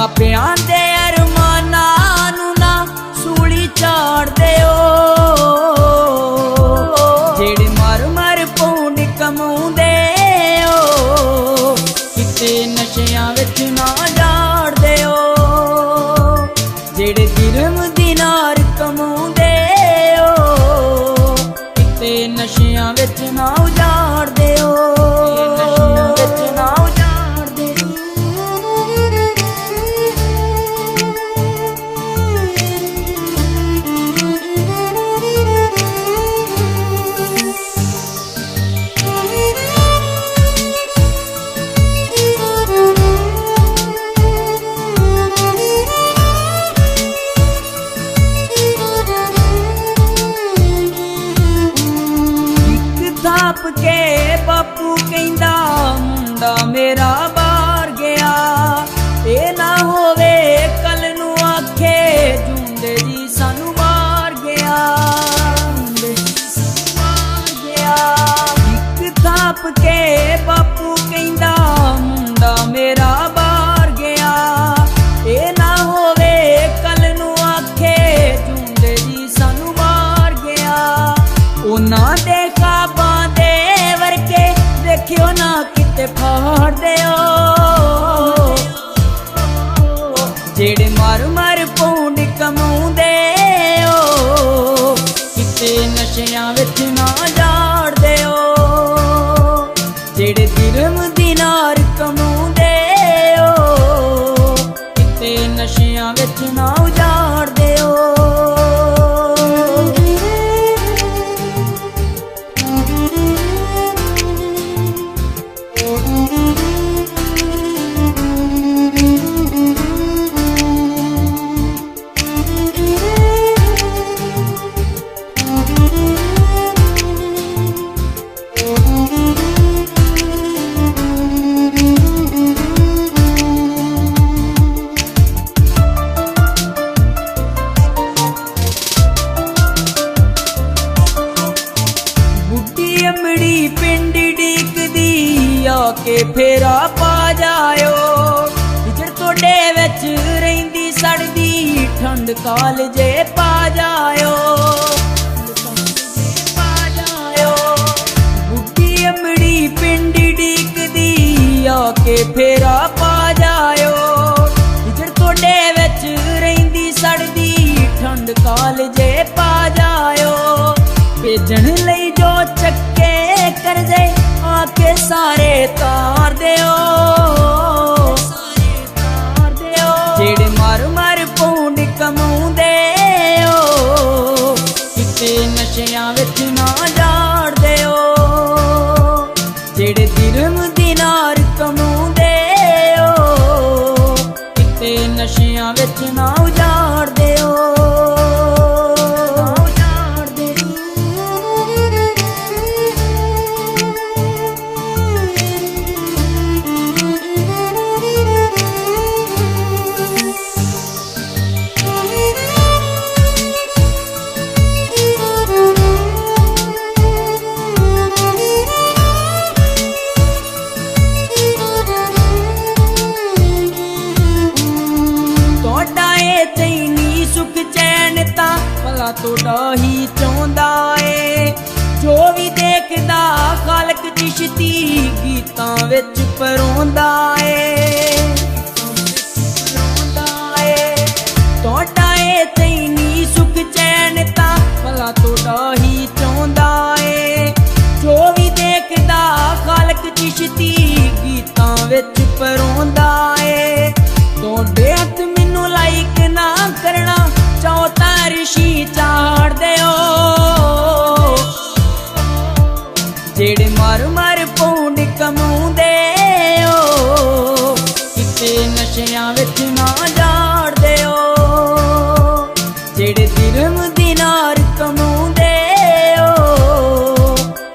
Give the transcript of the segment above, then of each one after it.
मापियां दे अरमानां नूं ना सूली चाड़ दिओ। जेड़े मर मर पौंड कमाउंदे ओ किते नशियां विच ना जाड़ दिओ। जेड़े दिरहम दिनार कमाउंदे ओ किते नशियां विच ना उजाड़ दिओ। नशियां विच ना उजाड़ दिओ। थाप के बापू कहंदा मुंडा मेरा बाहर गया, ए ना होवे कल नू आखे जूंदे जी सानू बाहर गया। एक थाप के बापू कहंदा मुंडा मेरा बाहर गया, ए ना होवे कल नू आखे जूंदे जी सानू बाहर गया। उन्हां दे देखियो ना किते फाड़ दिओ। जेड़े मर मर पौंड कमाउंदे ओ किते नशियां विच ना जाड़ दिओ। जेड़े दिरहम दिनार कमाउंदे ओ किते नशियां विच ना उजाड़ दिओ। अमड़ी पिंड डीकदी आके फेरा पा जायो। हिजड़ तोड़े विच रहिंदी सड़दी ठंड कालजे पा जायो। बुढ़ी अमड़ी पिंड डीकदी आके फेरा पा जायो। हिजड़ तोड़े विच रहिंदी सड़दी ठंड कालजे पा जायो। भेजण लई जो चक्के करजे आके सारे तार दिओ। जेड़े मर मर पौंड कमाउंदे ओ किते नशियां विच ना जाड़ दिओ। जेड़े दिरहम दिनार कमाउंदे ओ किते नशियां विच ना उजाड़ दिओ। सुख चैन ता भला तोड़ा ही चाहुंदा ए। जो भी देखदा खालक चिश्ती गीतां विच परोंदा ए। तोड़ा ए तैनी सुख चैन ता भला तोड़ा ही चाहुंदा ए। जो भी देखदा खालक चिश्ती गीतां विच परोंदा ए। तोड़े हथ मैनू लाइक ना करना चाहो तां रिशी चाड़ दिओ। जेड़े मर मर पौंड कमाउंदे ओ किते नशियां विच ना जाड़ दिओ। जेड़े दिरहम दिनार कमाउंदे ओ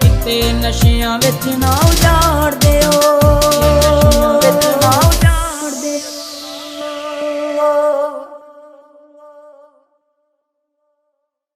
किते नशियां विच ना उजाड़ दिओ।